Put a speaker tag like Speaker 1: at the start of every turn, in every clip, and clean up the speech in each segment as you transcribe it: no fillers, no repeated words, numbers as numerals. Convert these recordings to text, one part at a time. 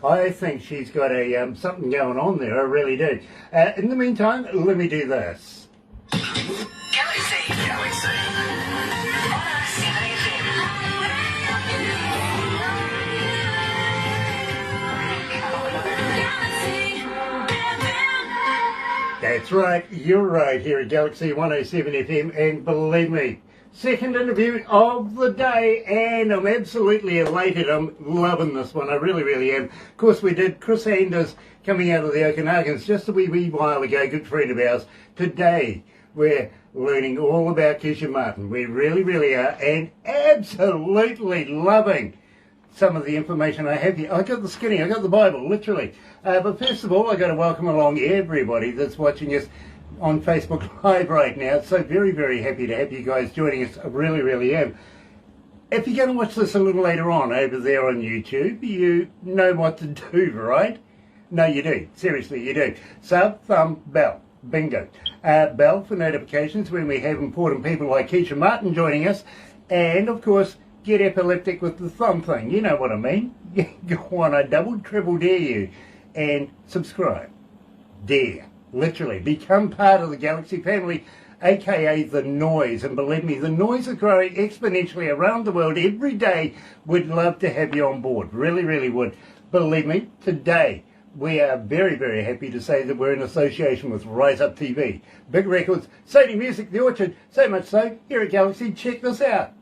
Speaker 1: I think she's got a something going on there, I really do. In the meantime, let me do this.
Speaker 2: Galaxy 107fm.
Speaker 1: That's right, you're right here at Galaxy 107 FM, and believe me, second interview of the day, and I'm absolutely elated. I'm loving this one, I really, really am. Of course, we did Chris Anders coming out of the Okanagans just a wee while ago, good friend of ours. Today, we're learning all about Keisha Martin. We really, really are, and absolutely loving some of the information I have here. I got the skinny, I got the Bible, literally. But first of all, I got to welcome along everybody that's watching us on Facebook Live right now. So very, very happy to have you guys joining us. I really, really am. If you're going to watch this a little later on over there on YouTube, you know what to do, right? No, you do. Seriously, you do. Sub, thumb, bell. Bingo. Bell for notifications when we have important people like Keisha Martin joining us. And, of course, get epileptic with the thumb thing. You know what I mean. Go on, I double, triple dare you. And subscribe. Dare. Literally. Become part of the Galaxy family, aka the noise. And believe me, the noise is growing exponentially around the world every day. We'd love to have you on board. Really, really would. Believe me, today we are very, very happy to say that we're in association with Rise Up TV. Big Records, Sony Music, The Orchard, so much so, here at Galaxy, check this out.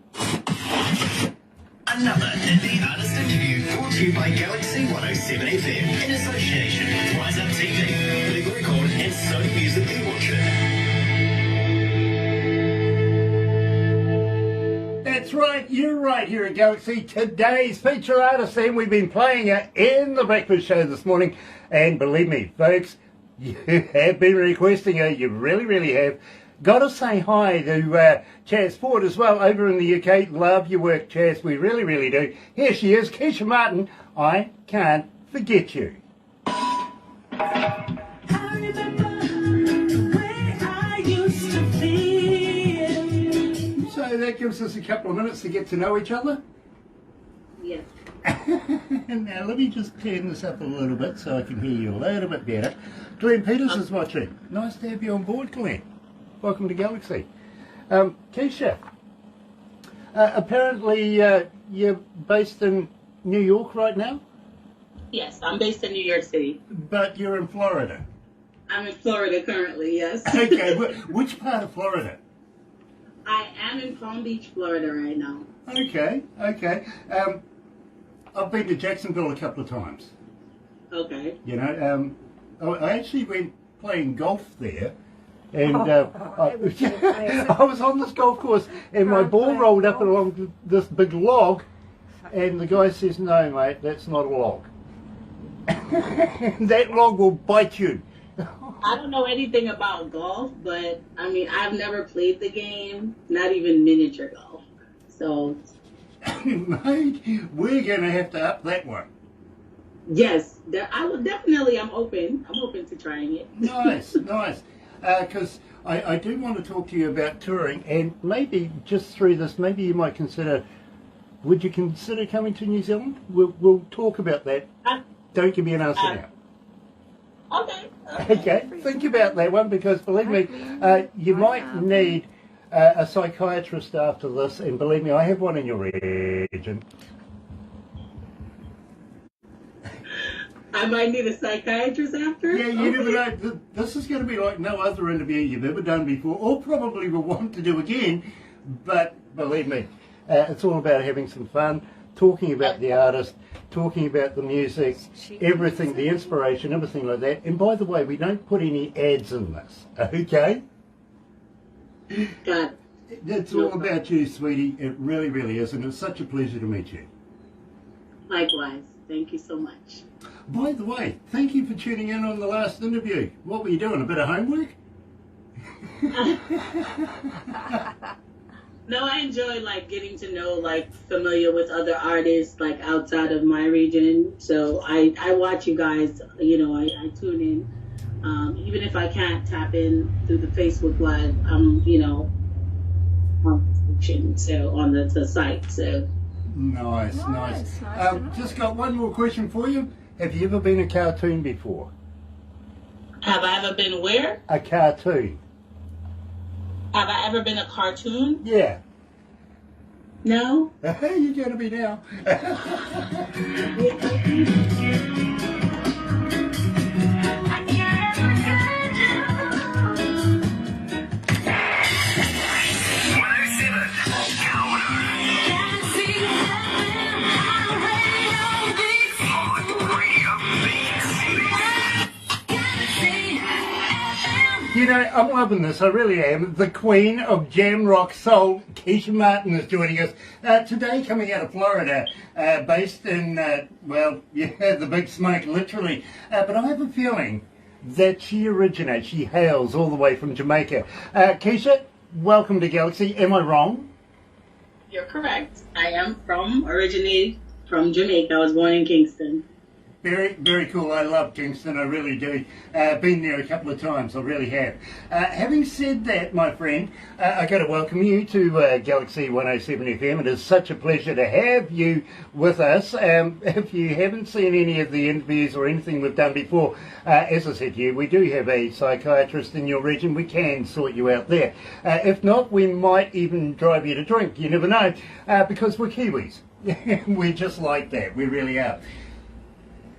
Speaker 2: Another indie artist interview brought to you by Galaxy 107fm in association with Rise Up TV, Big Record and Sony Music, The Orchard.
Speaker 1: That's right, you're right here at Galaxy. Today's feature artist, and we've been playing it in the breakfast show this morning. And believe me, folks, you have been requesting her. You really, really have. Got to say hi to Chaz Ford as well over in the UK. Love your work, Chaz. We really, really do. Here she is, Keisha Martin. I Can't Forget You. So that gives us a couple of minutes to get to know each other.
Speaker 3: Yeah.
Speaker 1: Now let me just turn this up a little bit so I can hear you a little bit better. Glenn Peters is watching. Nice to have you on board, Glenn. Welcome to Galaxy. Keisha, apparently you're based in New York right now?
Speaker 3: Yes, I'm based in New York City.
Speaker 1: But you're in Florida?
Speaker 3: I'm in Florida currently, yes.
Speaker 1: Okay, which part of Florida?
Speaker 3: I am in Palm Beach, Florida right now.
Speaker 1: Okay. I've been to Jacksonville a couple of times.
Speaker 3: Okay.
Speaker 1: You know, I actually went playing golf there. And I was on this golf course and my ball rolled up along this big log, and the guy says, "No, mate, that's not a log." That log will bite you.
Speaker 3: I don't know anything about golf, but I mean, I've never played the game, not even miniature golf. So,
Speaker 1: Mate, we're going to have to up that one.
Speaker 3: yes, I will definitely. I'm open to trying it.
Speaker 1: Nice. Because I do want to talk to you about touring, and maybe just through this, maybe you might consider, would you consider coming to New Zealand? We'll talk about that. Don't give me an answer now. Okay, think about that one, because believe me, you might need a psychiatrist after this, and believe me, I have one in your region.
Speaker 3: I might need a psychiatrist after?
Speaker 1: Yeah, you never know. This is going to be like no other interview you've ever done before, or probably will want to do again. But believe me, it's all about having some fun, talking about the artist, talking about the music, everything, the inspiration, everything like that. And by the way, we don't put any ads in this, okay?
Speaker 3: Got it.
Speaker 1: It's all about you, sweetie. It really, really is. And it's such a pleasure to meet you.
Speaker 3: Likewise. Thank you so much.
Speaker 1: By the way, thank you for tuning in on the last interview. What were you doing, a bit of homework?
Speaker 3: No, I enjoy getting to know, familiar with other artists outside of my region. So I watch you guys, I tune in. Even if I can't tap in through the Facebook Live, I'm, on the site. So
Speaker 1: Nice. Just got one more question for you. Have you ever been a cartoon before?
Speaker 3: Have I ever been where?
Speaker 1: A cartoon.
Speaker 3: Have I ever been a cartoon?
Speaker 1: Yeah.
Speaker 3: No.
Speaker 1: You're going to be now. You know, I'm loving this, I really am. The queen of jam rock soul, Keisha Martin, is joining us today, coming out of Florida, based in, well, yeah, the big smoke, literally. But I have a feeling that she hails all the way from Jamaica. Keisha, welcome to Galaxy. Am I wrong?
Speaker 3: You're correct. I am originated from Jamaica. I was born in Kingston.
Speaker 1: Very, very cool. I love Kingston. I really do. Been there a couple of times. I really have. Having said that, my friend, I got to welcome you to Galaxy 107 FM. It is such a pleasure to have you with us. If you haven't seen any of the interviews or anything we've done before, as I said to you, we do have a psychiatrist in your region. We can sort you out there. If not, we might even drive you to drink. You never know, because we're Kiwis. We're just like that. We really are.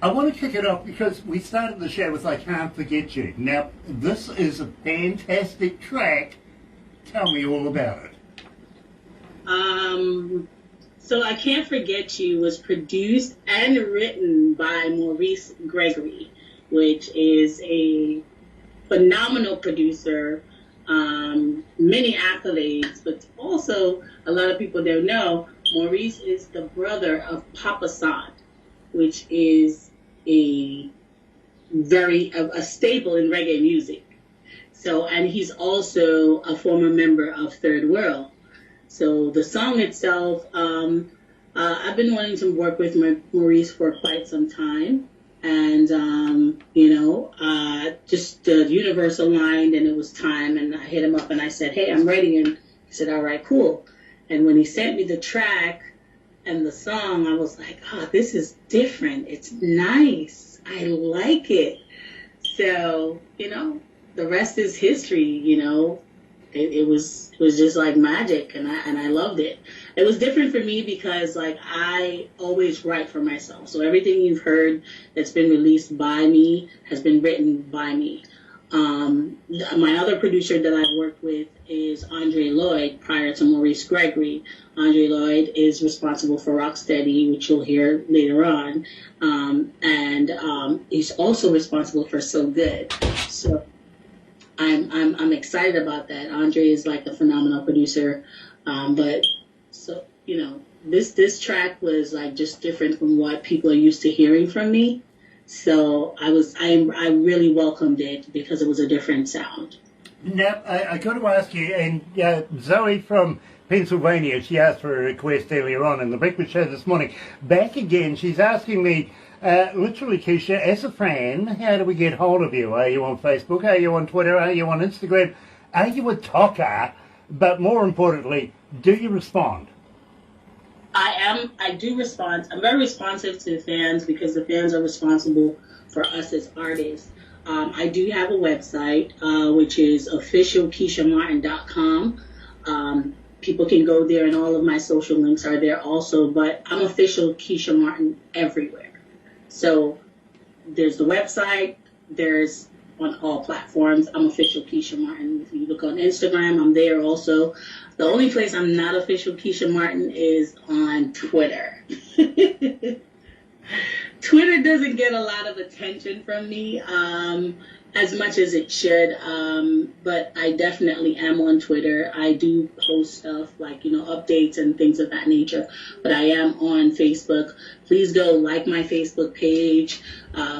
Speaker 1: I want to kick it off because we started the show with I Can't Forget You. Now, this is a fantastic track. Tell me all about it.
Speaker 3: So I Can't Forget You was produced and written by Maurice Gregory, which is a phenomenal producer, many accolades, but also a lot of people don't know, Maurice is the brother of Papa San, which is a staple in reggae music. So, and he's also a former member of Third World. So the song itself, I've been wanting to work with Maurice for quite some time. And, just the universe aligned and it was time. And I hit him up and I said, hey, I'm ready. And he said, all right, cool. And when he sent me the track and the song, I was like, oh, this is different. It's nice. I like it. So, the rest is history, It was just like magic, and I loved it. It was different for me because, I always write for myself. So everything you've heard that's been released by me has been written by me. My other producer that I've worked with is Andre Lloyd, prior to Maurice Gregory. Andre Lloyd is responsible for Rocksteady, which you'll hear later on. And he's also responsible for So Good. So I'm excited about that. Andre is like a phenomenal producer. But so, this track was like just different from what people are used to hearing from me. So I really welcomed it because it was a different sound.
Speaker 1: Now, I got to ask you, and Zoe from Pennsylvania, she asked for a request earlier on in the breakfast show this morning. Back again, she's asking me, literally, Keisha, as a fan, how do we get hold of you? Are you on Facebook? Are you on Twitter? Are you on Instagram? Are you a talker? But more importantly, do you respond?
Speaker 3: I do respond. I'm very responsive to the fans because the fans are responsible for us as artists. I do have a website, which is officialkeishamartin.com. People can go there and all of my social links are there also, but I'm official Keisha Martin everywhere. So there's the website, there's on all platforms, I'm official Keisha Martin. If you look on Instagram, I'm there also. The only place I'm not official Keisha Martin is on Twitter. Twitter doesn't get a lot of attention from me as much as it should, but I definitely am on Twitter. I do post stuff like, updates and things of that nature, but I am on Facebook. Please go like my Facebook page,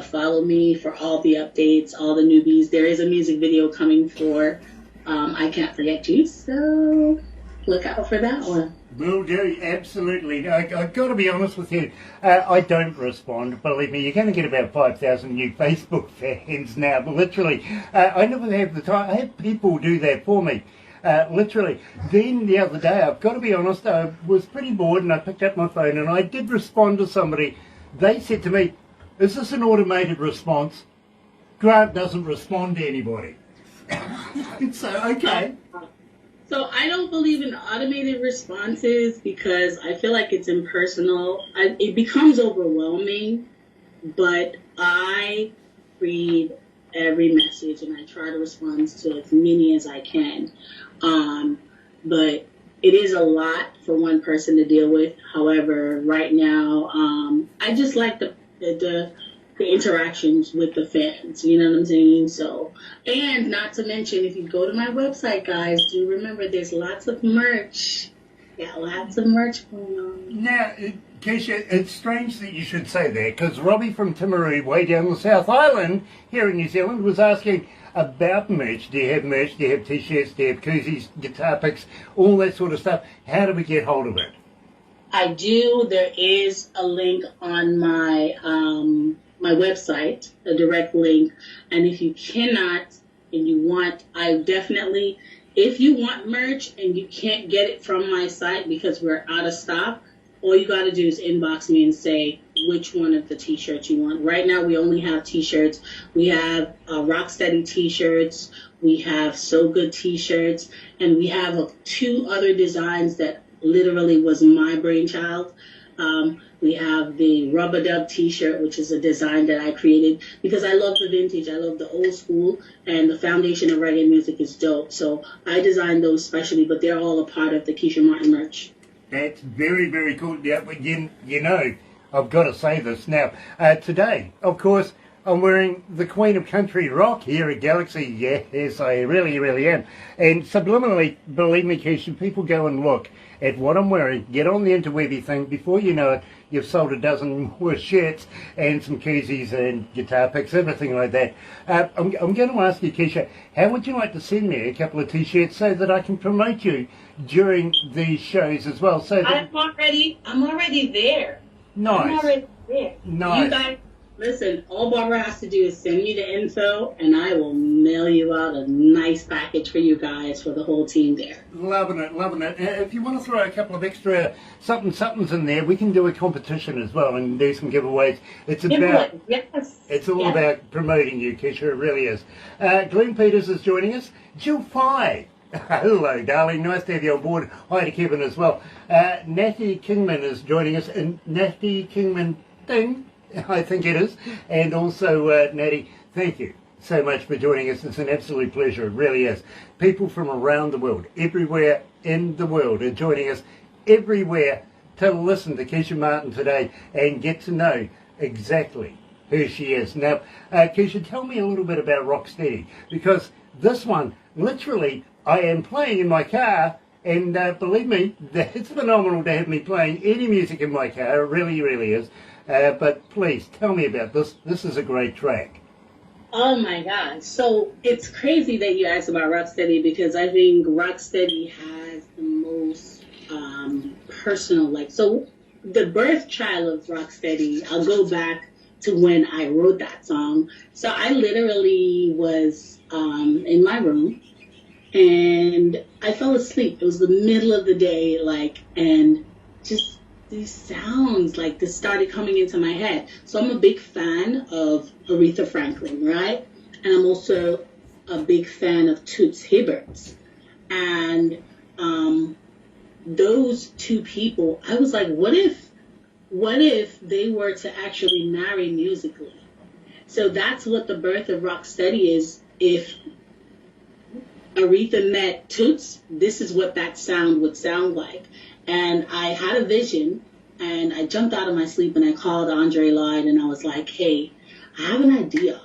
Speaker 3: follow me for all the updates, all the newbies. There is a music video coming for I Can't Forget You, so look out for that one.
Speaker 1: Will do, absolutely. I've got to be honest with you. I don't respond. Believe me, you're going to get about 5,000 new Facebook fans now. But literally, I never have the time. I have people do that for me. Literally. Then the other day, I've got to be honest, I was pretty bored and I picked up my phone and I did respond to somebody. They said to me, Is this an automated response? Grant doesn't respond to anybody. So, okay.
Speaker 3: So I don't believe in automated responses because I feel like it's impersonal. It becomes overwhelming, but I read every message and I try to respond to as many as I can. But it is a lot for one person to deal with. However, right now, I just like the interactions with the fans, you know what I'm saying? So, and not to mention, if you go to my website, guys, do remember there's lots of merch. Got lots of merch going on.
Speaker 1: Now, Keisha, it's strange that you should say that, because Robbie from Timaru, way down the South Island, here in New Zealand, was asking about merch. Do you have merch? Do you have T-shirts? Do you have koozies, guitar picks, all that sort of stuff? How do we get hold of it?
Speaker 3: I do. There is a link on my my website, a direct link. And if you cannot and you want, I definitely, if you want merch and you can't get it from my site because we're out of stock, all you got to do is inbox me and say which one of the T-shirts you want. Right now, we only have T-shirts. We have Rocksteady T-shirts. We have So Good T-shirts. And we have 2 other designs that literally was my brainchild. We have the Rubber Dub T-shirt, which is a design that I created because I love the vintage. I love the old school, and the foundation of reggae music is dope. So I designed those specially, but they're all a part of the Keisha Martin merch.
Speaker 1: That's very, very cool. Yeah, but you know, I've got to say this now. Today, of course, I'm wearing the Queen of Country Rock here at Galaxy. Yes, I really, really am. And subliminally, believe me, Keisha, people go and look at what I'm wearing, get on the interwebby thing. Before you know it, you've sold a dozen more shirts and some koozies and guitar picks, everything like that. I'm going to ask you, Keisha, how would you like to send me a couple of T-shirts so that I can promote you during these shows as well? So that
Speaker 3: I'm already there.
Speaker 1: Nice.
Speaker 3: I'm already there.
Speaker 1: Nice.
Speaker 3: You guys, listen, all Barbara has to do is send me the info, and I will mail you out a nice package for you guys, for the whole team there.
Speaker 1: Loving it, loving it. If you want to throw a couple of extra somethings in there, we can do a competition as well and do some giveaways. It's about, it's all about promoting you, Keisha, it really is. Glenn Peters is joining us. Jill Pye. Hello, darling. Nice to have you on board. Hi to Kevin as well. Natty Kingman is joining us, and Natty Kingman Ding, I think it is. And also, Natty, thank you so much for joining us. It's an absolute pleasure. It really is. People from around the world, everywhere in the world, are joining us everywhere to listen to Keisha Martin today and get to know exactly who she is. Now, Keisha, tell me a little bit about Rocksteady, because this one, literally, I am playing in my car, and believe me, it's phenomenal to have me playing any music in my car. It really, really is. But please, tell me about this. This is a great track.
Speaker 3: Oh my gosh. So it's crazy that you asked about Rocksteady, because I think Rocksteady has the most personal, so the birth child of Rocksteady, I'll go back to when I wrote that song. So I literally was in my room and I fell asleep. It was the middle of the day, and just these sounds this started coming into my head. So I'm a big fan of Aretha Franklin, right? And I'm also a big fan of Toots Hibberts. And those 2 people, I was like, what if they were to actually marry musically? So that's what the birth of Rocksteady is. If Aretha met Toots, this is what that sound would sound like. And I had a vision, and I jumped out of my sleep, and I called Andre Lloyd, and I was like, hey, I have an idea.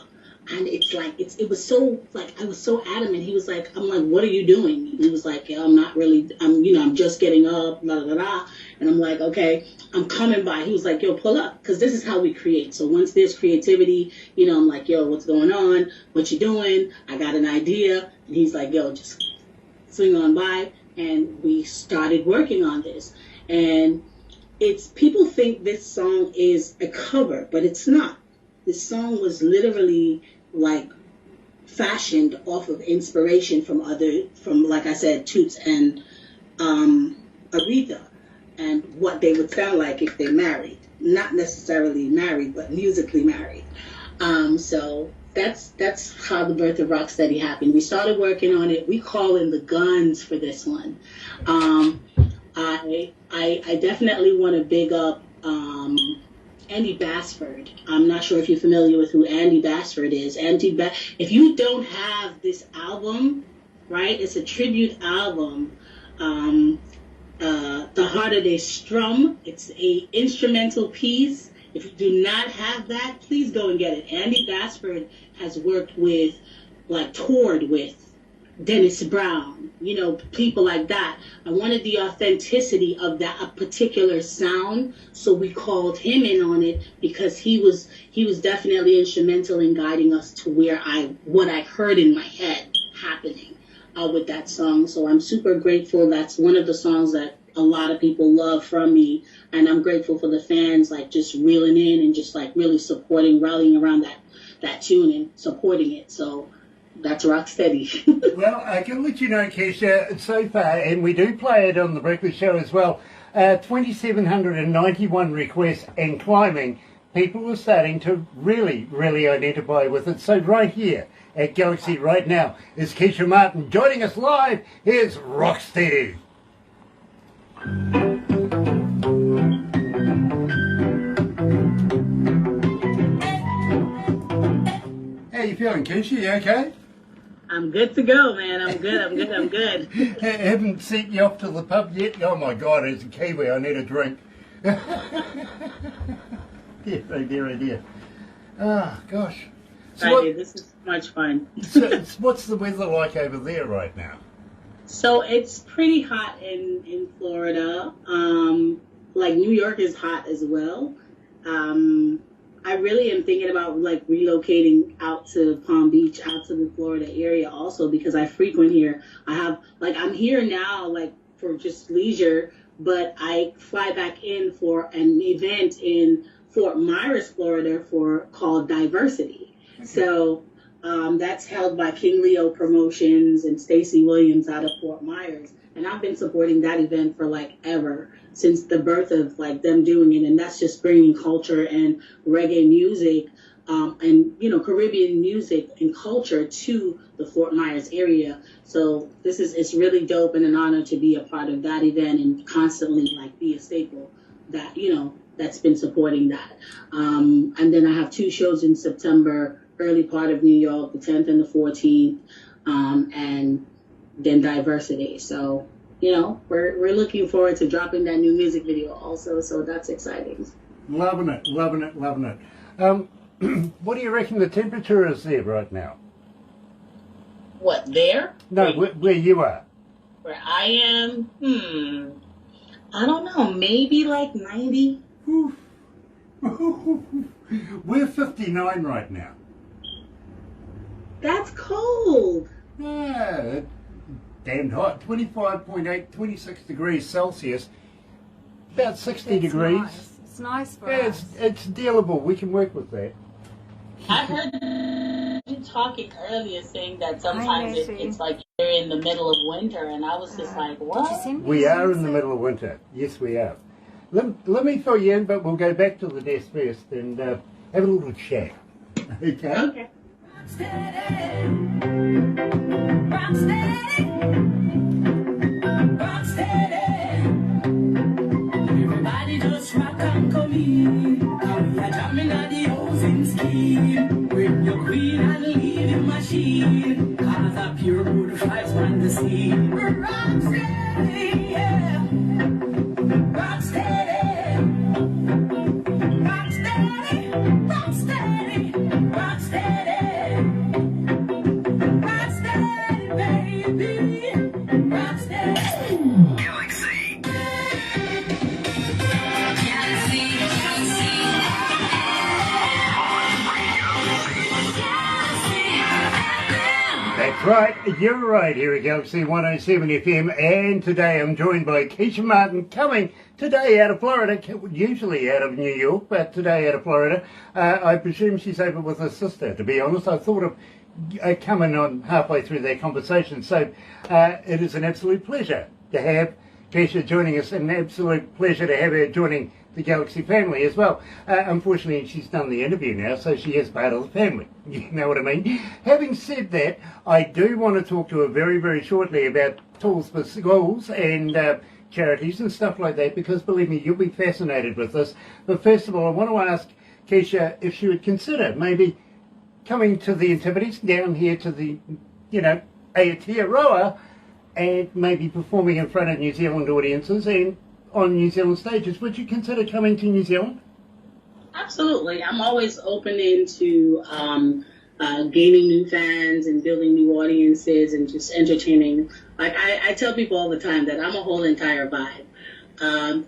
Speaker 3: And it was so, I was so adamant. He was like, I'm like, what are you doing? He was like, yeah, I'm just getting up, blah, blah, blah. And I'm like, okay, I'm coming by. He was like, yo, pull up, because this is how we create. So once there's creativity, I'm like, yo, what's going on? What you doing? I got an idea. And he's like, yo, just swing on by. And we started working on this. And people think this song is a cover, but it's not. This song was literally fashioned off of inspiration from like I said, Toots and Aretha. and what they would sound like if they married. Not necessarily married, but musically married. So that's how the birth of Rocksteady happened. We started working on it. We call in the guns for this one. I definitely want to big up Andy Basford. I'm not sure if you're familiar with who Andy Basford is. If you don't have this album, right? It's a tribute album. The Harder They Strum. It's a instrumental piece. If you do not have that, please go and get it. Andy Basford has worked with, toured with Dennis Brown, people like that. I wanted the authenticity of that particular sound, so we called him in on it because he was definitely instrumental in guiding us to what I heard in my head happening with that song. So I'm super grateful. That's one of the songs that a lot of people love from me, and I'm grateful for the fans just reeling in and just really supporting, rallying around that tune and supporting it. So that's Rocksteady.
Speaker 1: Well, I can let you know, Keisha, so far, and we do play it on the Breakfast Show as well, 2,791 requests and climbing. People are starting to really, really identify with it. So right here at Galaxy right now is Keisha Martin joining us live. Here's Rocksteady. How you feeling, Keisha? You okay?
Speaker 3: I'm good to go, man. I'm good.
Speaker 1: Haven't sent you off to the pub yet? Oh my God, as a Kiwi, I need a drink. Dear, oh dear. Ah, gosh.
Speaker 3: This is much fun.
Speaker 1: So what's the weather like over there right now?
Speaker 3: So it's pretty hot in Florida. New York is hot as well. I really am thinking about relocating out to Palm Beach, out to the Florida area also, because I frequent here. I'm here now for just leisure, but I fly back in for an event in Fort Myers, Florida called Diversity. Okay. So that's held by King Leo Promotions and Stacey Williams out of Fort Myers. And I've been supporting that event for ever, since the birth of them doing it. And that's just bringing culture and reggae music and Caribbean music and culture to the Fort Myers area. So it's really dope and an honor to be a part of that event and constantly be a staple that that's been supporting that. And then I have 2 shows in September, early part of New York, the 10th and the 14th, and then Diversity. So, we're looking forward to dropping that new music video also. So that's exciting.
Speaker 1: Loving it. What do you reckon the temperature is there right now?
Speaker 3: What, there?
Speaker 1: No, where you are.
Speaker 3: Where I am? I don't know. Maybe 90.
Speaker 1: We're 59 right now.
Speaker 3: That's cold.
Speaker 1: Yeah, damn hot. 25.8, 26 degrees Celsius. About 60 degrees.
Speaker 4: Nice. It's nice for
Speaker 1: yeah,
Speaker 4: us.
Speaker 1: it's dealable. We can work with that.
Speaker 3: I heard you talking earlier saying that sometimes it's you're in the middle of winter, and I was just what?
Speaker 1: We are in the middle of winter. Yes, we are. Let me fill you in, but we'll go back to the desk first and have a little chat. Okay?
Speaker 3: Okay.
Speaker 5: Everybody just rock and come in. We are jamming at the housing scheme. Bring your queen and leave your machine. Cause a pure good vibes from the scene. Rock steady, yeah. Rock steady. Rock steady. Rock steady. Rock steady. Rock steady, baby. Rock steady.
Speaker 2: Galaxy.
Speaker 1: That's right, you're right here at Galaxy 107 FM, and today I'm joined by Keisha Martin, coming today out of Florida, usually out of New York, but today out of Florida. I presume she's over with her sister, to be honest. I thought of coming on halfway through their conversation, so it is an absolute pleasure to have Keisha joining us. An absolute pleasure to have her joining the Galaxy family as well. Unfortunately, she's done the interview now, so she is part of the family. You know what I mean? Having said that, I do want to talk to her very, very shortly about tools for schools and charities and stuff like that, because believe me, you'll be fascinated with this. But first of all, I want to ask Keisha if she would consider maybe coming to the Antipodes, down here to the, Aotearoa, and maybe performing in front of New Zealand audiences and on New Zealand stages. Would you consider coming to New Zealand?
Speaker 3: Absolutely. I'm always open into gaining new fans and building new audiences and just entertaining. Like I tell people all the time that I'm a whole entire vibe.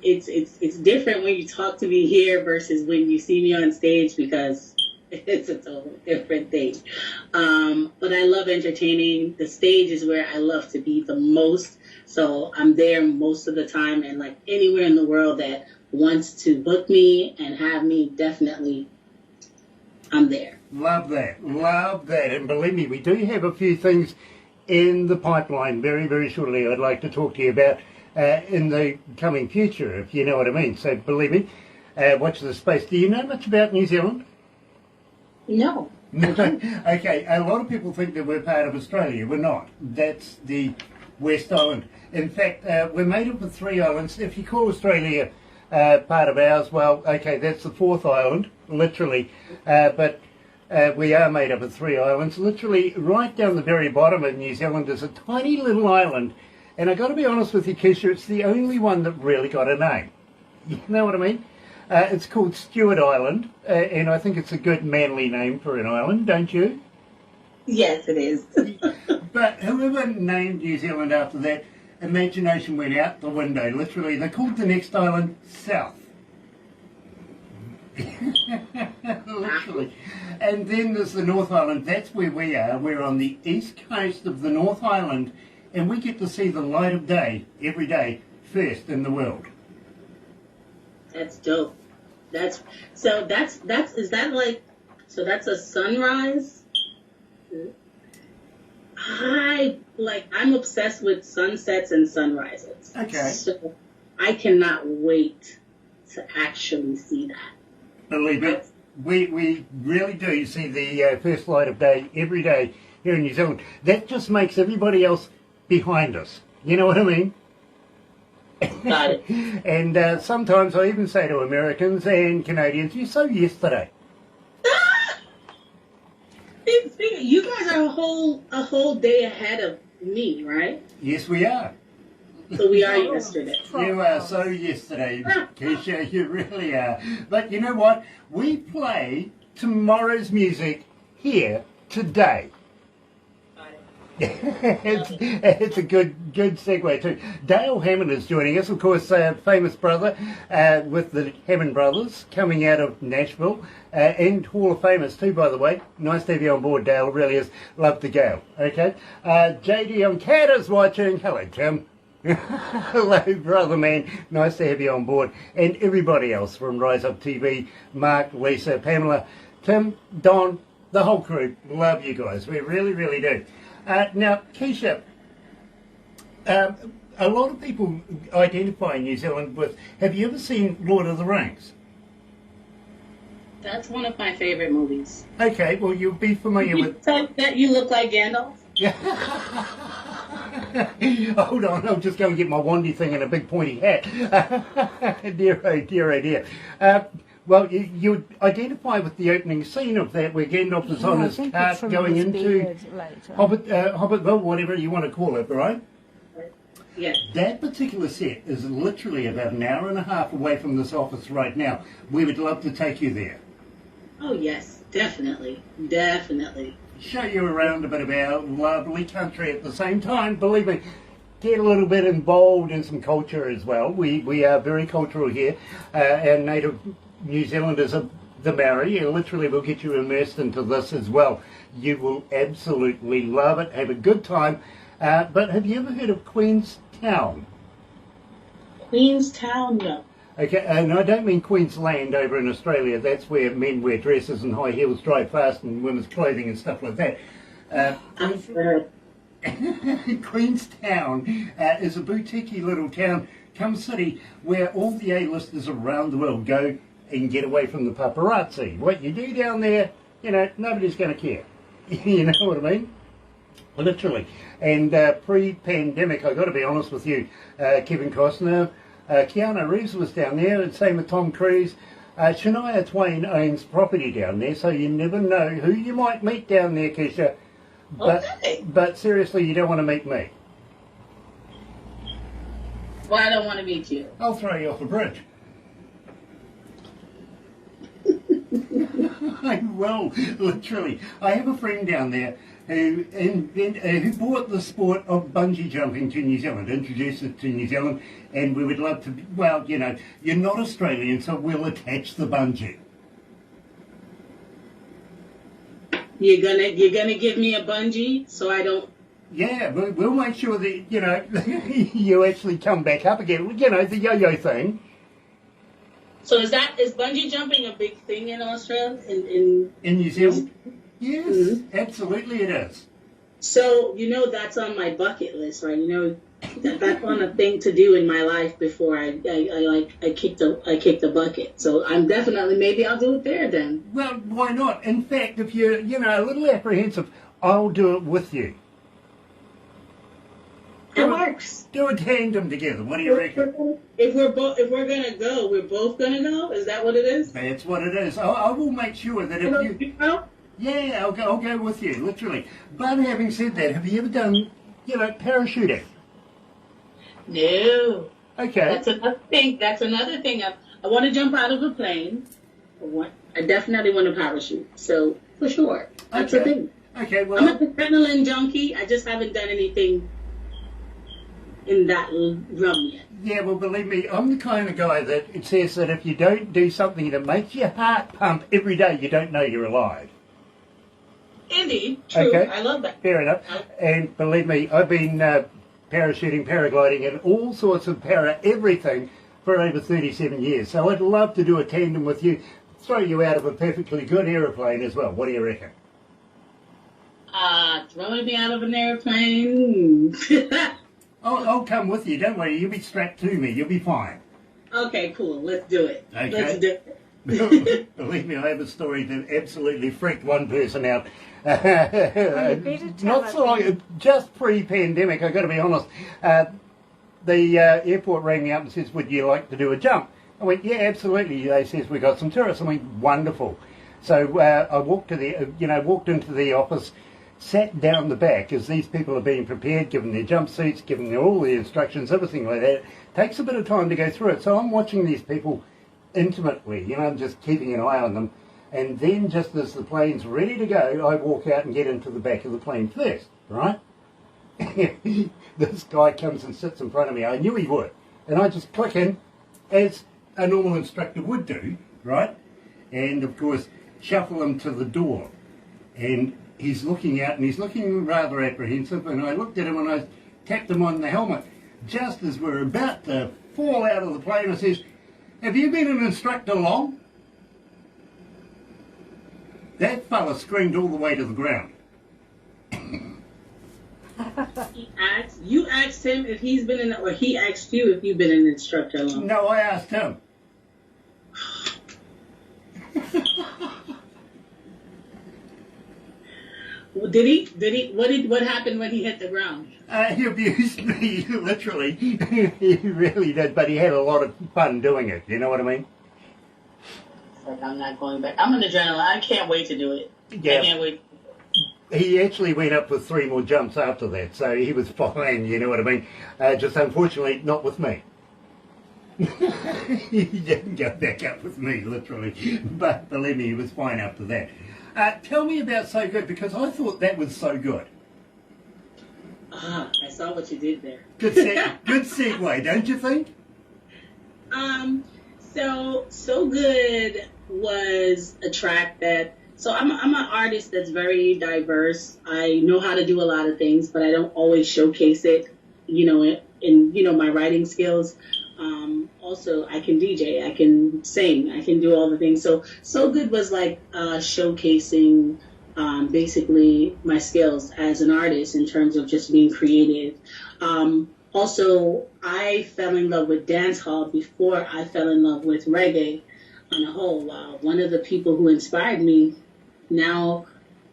Speaker 3: It's different when you talk to me here versus when you see me on stage, because it's a totally different thing. But I love entertaining. The stage is where I love to be the most. So I'm there most of the time, and like anywhere in the world that wants to book me and have me, definitely I'm there.
Speaker 1: Love that. Love that. And believe me, we do have a few things in the pipeline very, very shortly I'd like to talk to you about in the coming future, if you know what I mean. So believe me, watch the space. Do you know much about New Zealand?
Speaker 3: No.
Speaker 1: Okay, a lot of people think that we're part of Australia. We're not. That's the West Island. In fact, we're made up of 3 islands. If you call Australia part of ours, well, okay, that's the 4th island, literally. But we are made up of 3 islands. Literally, right down the very bottom of New Zealand is a tiny little island. And I've got to be honest with you, Keisha, it's the only one that really got a name. You know what I mean? It's called Stewart Island, and I think it's a good manly name for an island, don't you?
Speaker 3: Yes, it is.
Speaker 1: But whoever named New Zealand after that, imagination went out the window. Literally, they called the next island South. Literally. And then there's the North Island. That's where we are. We're on the east coast of the North Island, and we get to see the light of day every day, first in the world.
Speaker 3: That's dope. That's a sunrise? I'm obsessed with sunsets and sunrises.
Speaker 1: Okay.
Speaker 3: So I cannot wait to actually see that.
Speaker 1: Believe it, we really do see the first light of day every day here in New Zealand. That just makes everybody else behind us. You know what I mean?
Speaker 3: Got it.
Speaker 1: And sometimes I even say to Americans and Canadians, "You saw yesterday."
Speaker 3: You guys are a whole day ahead of me, right?
Speaker 1: Yes, we are.
Speaker 3: So we are yesterday.
Speaker 1: You are so yesterday, Keisha. You really are. But you know what? We play tomorrow's music here today. It's a good segue too. Dale Hammond is joining us, of course, famous brother with the Hammond brothers, coming out of Nashville, and Hall of Famers too, by the way. Nice to have you on board, Dale. It really is. Love the Gale. Okay. JD on Canada's watching. Hello, Tim. Hello, brother man. Nice to have you on board, and everybody else from Rise Up TV, Mark, Lisa, Pamela, Tim, Don, the whole crew. Love you guys. We really, really do. Now, Keisha, a lot of people identify New Zealand with, have you ever seen Lord of the Rings?
Speaker 3: That's one of my favorite movies.
Speaker 1: Okay, well, you'll be familiar with...
Speaker 3: That you look like Gandalf?
Speaker 1: Yeah. Hold on, I'll just go and get my wandy thing and a big pointy hat. Dear, oh dear, oh dear. Well, you identify with the opening scene of that where Gandalf is on his cart going into Hobbitville, whatever you want to call it, right?
Speaker 3: Yes.
Speaker 1: That particular set is literally about an hour and a half away from this office right now. We would love to take you there.
Speaker 3: Oh, yes, definitely. Definitely.
Speaker 1: Show you around a bit of our lovely country at the same time. Believe me, get a little bit involved in some culture as well. We are very cultural here. Our native New Zealanders are the Maori, and literally we'll get you immersed into this as well. You will absolutely love it, have a good time. But have you ever heard of Queenstown?
Speaker 3: Queenstown, no.
Speaker 1: Okay, and I don't mean Queensland over in Australia. That's where men wear dresses and high heels, drive fast, and women's clothing and stuff like that.
Speaker 3: I've heard.
Speaker 1: Queenstown is a boutiquey little town, come city, where all the A-listers around the world go and get away from the paparazzi. What you do down there, you know, nobody's going to care. You know what I mean? Literally. And pre-pandemic, I've got to be honest with you, Kevin Costner, Keanu Reeves was down there, and same with Tom Cruise. Shania Twain owns property down there, so you never know who you might meet down there, Keisha. But seriously, you don't want to meet me.
Speaker 3: Well, I don't want to meet you.
Speaker 1: I'll throw you off a bridge. I will, literally. I have a friend down there who brought the sport of bungee jumping to New Zealand, introduced it to New Zealand, and we would love to, well, you know, you're not Australian, so we'll attach the bungee.
Speaker 3: You're gonna give me a bungee so I don't.
Speaker 1: Yeah, we'll make sure that, you know, you actually come back up again. You know, the yo-yo thing.
Speaker 3: So is bungee jumping a big thing in Australia? In
Speaker 1: New Zealand? Yes, absolutely it is.
Speaker 3: So, you know, that's on my bucket list, right? You know, that's on a thing to do in my life before I kick the bucket. So I'm definitely, maybe I'll do it there then.
Speaker 1: Well, why not? In fact, if you're, you know, a little apprehensive, I'll do it with you.
Speaker 3: It works.
Speaker 1: Do a tandem together. What do you reckon?
Speaker 3: If we're gonna go, we're both gonna go. Is that what it is?
Speaker 1: That's what it is. I will make sure that if you. Yeah, I'll go with you, literally. But having said that, have you ever done, you know, parachuting?
Speaker 3: No.
Speaker 1: Okay.
Speaker 3: That's another thing. I want to jump out of a plane. I definitely want to parachute. So for sure, that's the thing.
Speaker 1: Okay. Well,
Speaker 3: I'm an adrenaline junkie. I just haven't done anything in that realm yet.
Speaker 1: Yeah, well, believe me, I'm the kind of guy that it says that if you don't do something that makes your heart pump every day, you don't know you're alive.
Speaker 3: Indeed, true.
Speaker 1: Okay.
Speaker 3: I love that.
Speaker 1: Fair enough. And believe me, I've been parachuting, paragliding, and all sorts of everything for over 37 years. So I'd love to do a tandem with you, throw you out of a perfectly good aeroplane as well. What do you reckon?
Speaker 3: Throwing me out of an airplane.
Speaker 1: I'll come with you. Don't worry. You'll be strapped to me. You'll be fine.
Speaker 3: Okay, cool. Let's do it.
Speaker 1: Okay.
Speaker 3: Let's do it.
Speaker 1: Believe me, I have a story that absolutely freaked one person out. Not so long, just pre-pandemic, I've got to be honest. The airport rang me up and says, would you like to do a jump? I went, yeah, absolutely. They says, we got some tourists. I went, wonderful. So I walked into the office, sat down the back as these people are being prepared, given their jumpsuits, given them all the instructions, everything like that. It takes a bit of time to go through it. So I'm watching these people intimately, you know, I'm just keeping an eye on them. And then just as the plane's ready to go, I walk out and get into the back of the plane first, right? This guy comes and sits in front of me. I knew he would. And I just click in, as a normal instructor would do, right? And, of course, shuffle him to the door. And he's looking out, and he's looking rather apprehensive, and I looked at him and I tapped him on the helmet. Just as we're about to fall out of the plane, I says, have you been an instructor long? That fella screamed all the way to the ground.
Speaker 3: You asked him if he's been or he asked you if you've been an instructor long.
Speaker 1: No, I asked him.
Speaker 3: Did he? What happened when he hit the ground?
Speaker 1: He abused me, literally. He really did, but he had a lot of fun doing it. You know what I mean?
Speaker 3: It's like, I'm not going back. I'm an adrenaline. I can't wait to do it.
Speaker 1: Yeah.
Speaker 3: I can't wait.
Speaker 1: He actually went up with 3 more jumps after that, so he was fine, you know what I mean? Just unfortunately, not with me. He didn't go back up with me, literally. But believe me, he was fine after that. Tell me about So Good, because I thought that was so good.
Speaker 3: I saw what you did there.
Speaker 1: Good segue, don't you think?
Speaker 3: So Good was a track that. So I'm an artist that's very diverse. I know how to do a lot of things, but I don't always showcase it, in my writing skills. Also, I can DJ, I can sing, I can do all the things. So Good was like showcasing basically my skills as an artist in terms of just being creative. Also, I fell in love with dancehall before I fell in love with reggae on a whole. One of the people who inspired me, now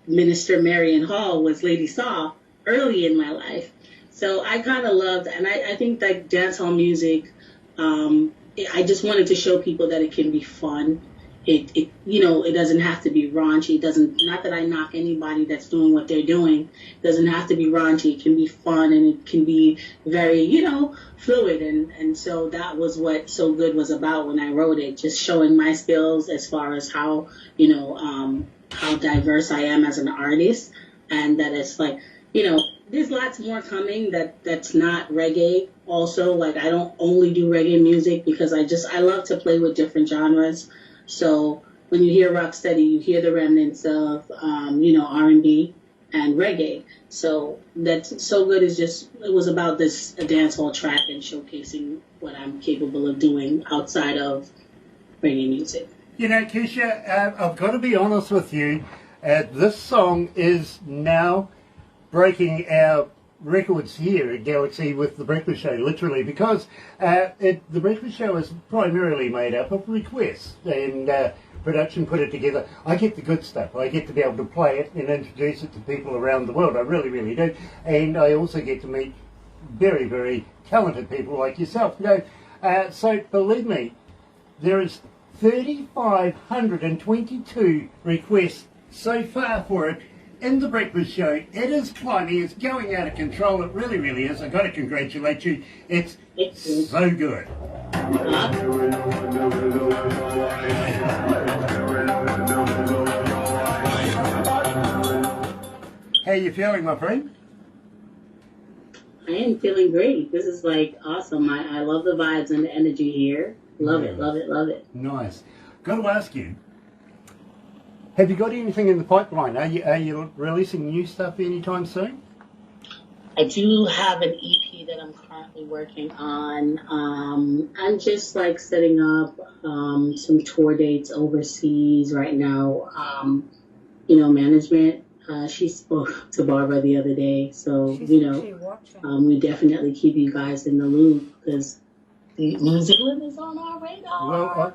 Speaker 3: Minister Marion Hall, was Lady Saw early in my life. So I kind of loved, and I think that dancehall music, I just wanted to show people that it can be fun. It doesn't have to be raunchy. It doesn't, not that I knock anybody that's doing what they're doing. It doesn't have to be raunchy. It can be fun, and it can be very, fluid. And so that was what So Good was about when I wrote it, just showing my skills as far as how diverse I am as an artist, and that it's like, there's lots more coming that's not reggae. Also, like, I don't only do reggae music because I love to play with different genres. So when you hear rocksteady, you hear the remnants of, R&B and reggae. So that's So Good is it was about this a dancehall track and showcasing what I'm capable of doing outside of reggae music.
Speaker 1: Keisha, I've got to be honest with you. This song is now breaking our records here at Galaxy with the Breakfast Show, literally, because the Breakfast Show is primarily made up of requests, and production put it together. I get the good stuff. I get to be able to play it and introduce it to people around the world. I really, really do. And I also get to meet very, very talented people like yourself. So believe me, there is 3,522 requests so far for it in the Breakfast Show. It is climbing. It's going out of control. It really, really is. I've got to congratulate you. It's so good. How are you feeling, my friend?
Speaker 3: I am feeling great. This is like awesome. I love the vibes and the energy here. Love it, love it, love it.
Speaker 1: Nice. Got to ask you, have you got anything in the pipeline? Are you releasing new stuff anytime soon?
Speaker 3: I do have an EP that I'm currently working on. I'm just like setting up some tour dates overseas right now. Management. She spoke to Barbara the other day, so we definitely keep you guys in the loop because New Zealand is on our radar.
Speaker 1: Well,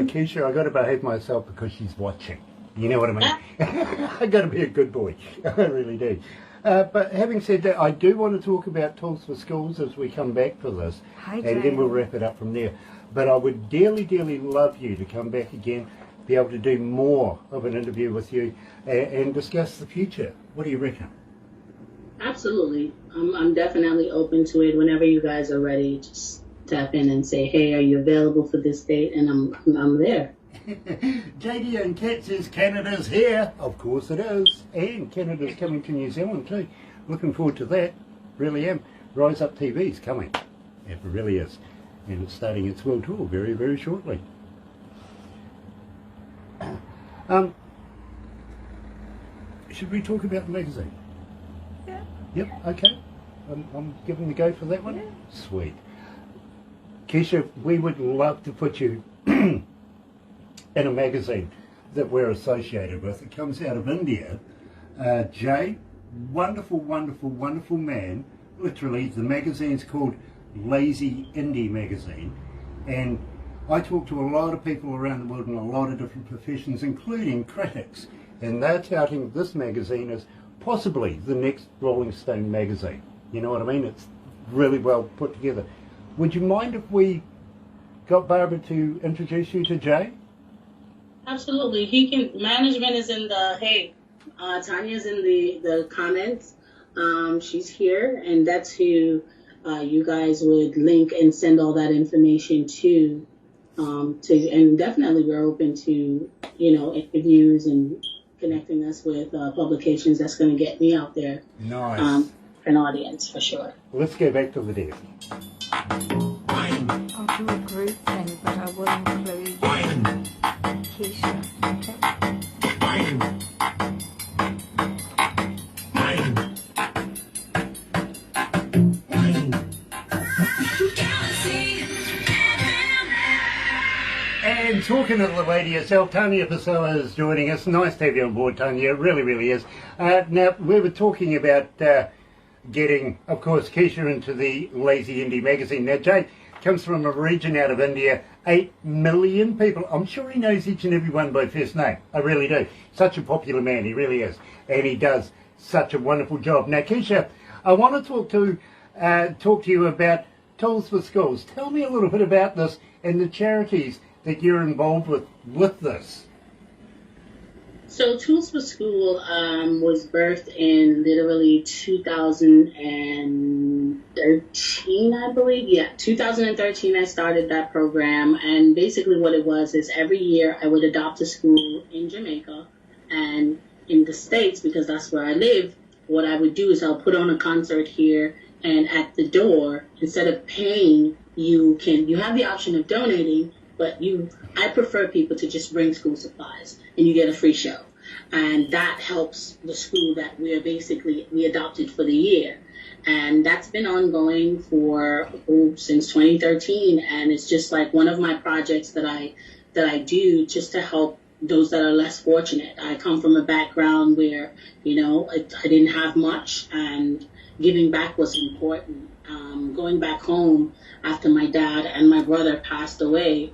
Speaker 1: Keisha, I got to behave myself because she's watching. You know what I mean? I got to be a good boy. I really do. But having said that, I do want to talk about Tools for Schools as we come back for this.
Speaker 4: Hi,
Speaker 1: and then we'll wrap it up from there. But I would dearly, dearly love you to come back again, be able to do more of an interview with you and discuss the future. What do you reckon?
Speaker 3: Absolutely. I'm definitely open to it. Whenever you guys are ready, just tap in and say, hey, are you available for this date? And I'm there.
Speaker 1: JD and Kat says Canada's here. Of course it is. And Canada's coming to New Zealand too. Looking forward to that. Really am. Rise Up TV's coming. It really is. And it's starting its world tour very, very shortly. Should we talk about the magazine?
Speaker 4: Yeah.
Speaker 1: Yep, okay. I'm giving the go for that one.
Speaker 4: Yeah.
Speaker 1: Sweet. Keisha, we would love to put you in a magazine that we're associated with. It comes out of India. Jay, wonderful, wonderful, wonderful man. Literally, the magazine's called Lazy Indie Magazine. And I talk to a lot of people around the world in a lot of different professions, including critics. And they're touting this magazine as possibly the next Rolling Stone magazine. You know what I mean? It's really well put together. Would you mind if we got Barbara to introduce you to Jay?
Speaker 3: Absolutely. Management is in Tanya's in the comments. She's here, and that's who you guys would link and send all that information to. And definitely we're open to, interviews and connecting us with publications that's going to get me out there.
Speaker 1: Nice.
Speaker 3: For an audience, for sure.
Speaker 1: Let's go back to the desk.
Speaker 4: I'll do a group thing, but I will include Keisha.
Speaker 1: And talking to the lady herself, Tanya Pessoa is joining us. Nice to have you on board, Tanya. It really, really is. Now, we were talking about getting, of course, Keisha into the Lazy Indie magazine. Now, Jay comes from a region out of India, 8 million people. I'm sure he knows each and every one by first name. I really do. Such a popular man, he really is. And he does such a wonderful job. Now, Keisha, I want to talk to you about Tools for Schools. Tell me a little bit about this and the charities that you're involved with this.
Speaker 3: So Tools for School was birthed in literally 2013, I believe. Yeah, 2013 I started that program, and basically what it was is every year I would adopt a school in Jamaica, and in the States, because that's where I live, what I would do is I'll put on a concert here, and at the door, instead of paying, you have the option of donating, but I prefer people to just bring school supplies, and you get a free show. And that helps the school that we adopted for the year. And that's been ongoing since 2013, and it's just like one of my projects that I do just to help those that are less fortunate. I come from a background where, I didn't have much, and giving back was important. Going back home after my dad and my brother passed away,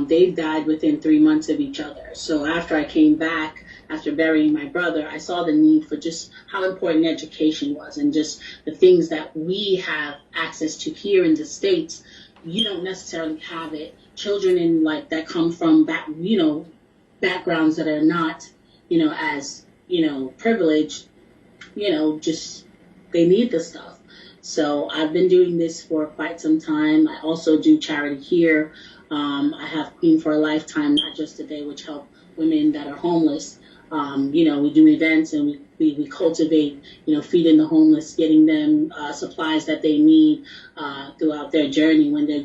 Speaker 3: they died within 3 months of each other. So after I came back, after burying my brother, I saw the need for just how important education was, and just the things that we have access to here in the States. You don't necessarily have it. Children that come from backgrounds that are not, as, privileged, just they need the stuff. So I've been doing this for quite some time. I also do charity here. I have Queen for a Lifetime, Not Just a Day, which help women that are homeless. We do events, and we cultivate, feeding the homeless, getting them supplies that they need throughout their journey when they're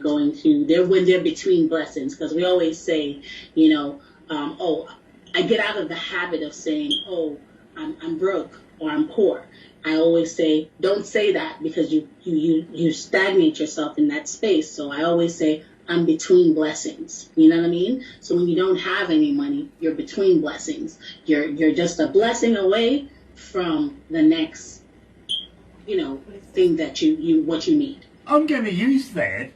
Speaker 3: when they're between blessings. Because we always say, I get out of the habit of saying, I'm broke or I'm poor. I always say, don't say that, because you stagnate yourself in that space. So I always say, I'm between blessings. You know what I mean? So when you don't have any money, you're between blessings. You're just a blessing away from the next, thing that what you need.
Speaker 1: I'm going to use that,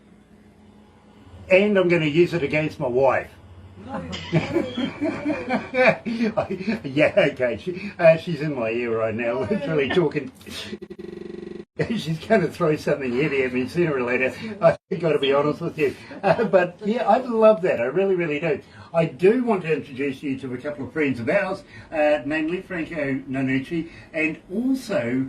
Speaker 1: and I'm going to use it against my wife. Yeah, okay. She's in my ear right now, literally talking. She's going to throw something heavy at me sooner or later. I've got to be honest with you. But yeah, I love that. I really, really do. I do want to introduce you to a couple of friends of ours, namely Franco Nanucci, and also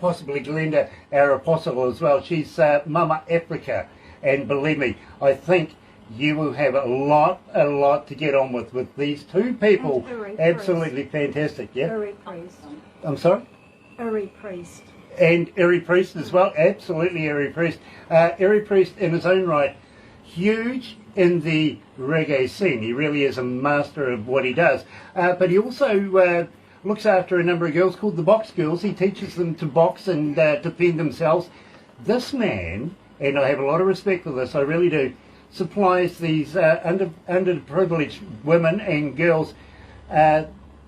Speaker 1: possibly Glenda, our apostle as well. She's Mama Africa, and believe me, I think you will have a lot to get on with these two people. Absolutely fantastic. Yeah.
Speaker 4: Eri Priest.
Speaker 1: I'm sorry?
Speaker 4: Eri Priest.
Speaker 1: And Eri Priest as well. Absolutely, Eri Priest. Eri Priest in his own right, huge in the reggae scene. He really is a master of what he does. But he also looks after a number of girls called the Box Girls. He teaches them to box and defend themselves. This man, and I have a lot of respect for this, I really do, supplies these underprivileged women and girls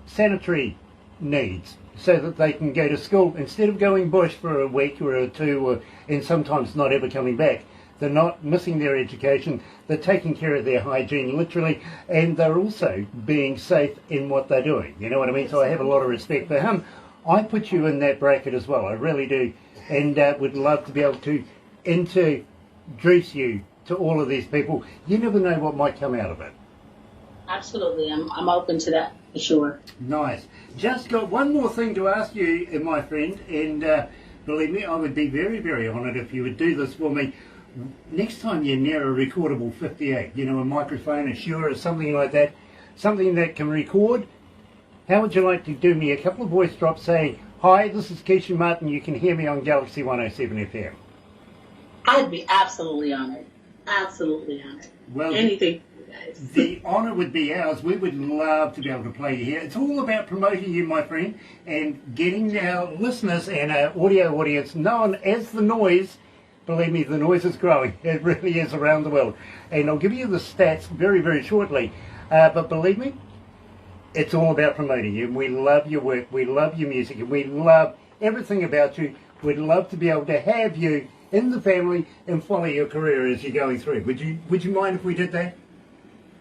Speaker 1: sanitary needs so that they can go to school. Instead of going bush for a week or two and sometimes not ever coming back, they're not missing their education, they're taking care of their hygiene literally, and they're also being safe in what they're doing. You know what I mean? So I have a lot of respect for him. I put you in that bracket as well, I really do, and would love to be able to introduce you to all of these people. You never know what might come out of it.
Speaker 3: Absolutely, I'm open to that for sure.
Speaker 1: Nice. Just got one more thing to ask you, my friend, and believe me, I would be very, very honoured if you would do this for me. Next time you're near a recordable 58, a microphone, a Shure or something like that, something that can record, how would you like to do me a couple of voice drops saying, hi, this is Keisha Martin, you can hear me on Galaxy 107 FM?
Speaker 3: I'd be absolutely honoured. Absolutely honoured.
Speaker 1: Well,
Speaker 3: anything for you guys.
Speaker 1: The honour would be ours. We would love to be able to play you here. It's all about promoting you, my friend, and getting our listeners and our audio audience known as The Noise believe me, the noise is growing. It really is around the world. And I'll give you the stats very, very shortly. But believe me, it's all about promoting you. We love your work, we love your music, and we love everything about you. We'd love to be able to have you in the family and follow your career as you're going through. Would you mind if we did that?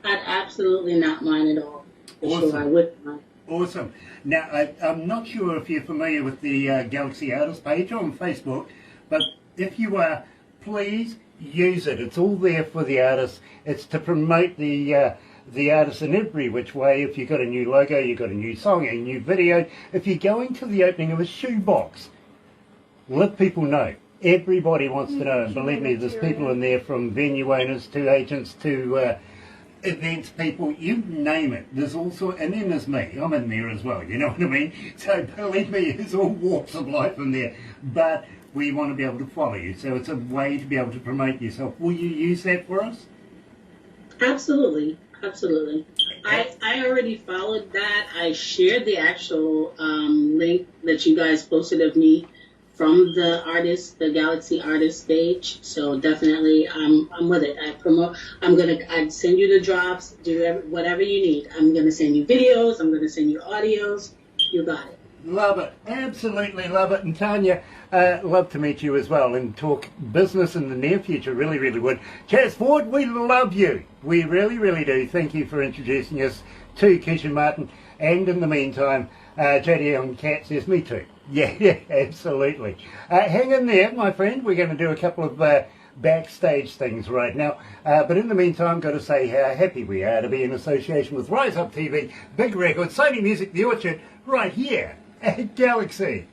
Speaker 3: I'd absolutely not mind at all. For
Speaker 1: Awesome.
Speaker 3: sure, I wouldn't mind.
Speaker 1: Awesome. Now, I'm not sure if you're familiar with the Galaxy Artist page on Facebook, but if you are, please use it. It's all there for the artists. It's to promote the artists in every which way. If you've got a new logo, you've got a new song, a new video. If you're going to the opening of a shoebox, let people know. Everybody wants to know, and believe me, there's people in there from venue owners to agents to events people, you name it. There's also, and then there's me. I'm in there as well, you know what I mean? So believe me, there's all walks of life in there. But we want to be able to follow you, so it's a way to be able to promote yourself. Will you use that for us?
Speaker 3: Absolutely. Absolutely. I already followed that. I shared the actual link that you guys posted of me from the Galaxy Artist page. So definitely, I'm with it. I'd send you the drops, do whatever you need. I'm gonna send you videos. I'm gonna send you audios. You got it.
Speaker 1: Love it. Absolutely love it. And Tanya, love to meet you as well and talk business in the near future. Really, really would. Chaz Ford, we love you. We really, really do. Thank you for introducing us to Keisha Martin. And in the meantime, JD on Cat says, me too. Yeah, absolutely. Hang in there, my friend. We're going to do a couple of backstage things right now. But in the meantime, got to say how happy we are to be in association with Rise Up TV, Big Record, Sony Music, The Orchard, right here at Galaxy.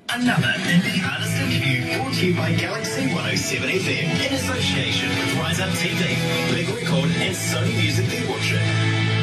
Speaker 2: Another indie artist interview brought to you by Galaxy 107 FM in association with Rise Up TV, Big Record, and Sony Music The Orchard.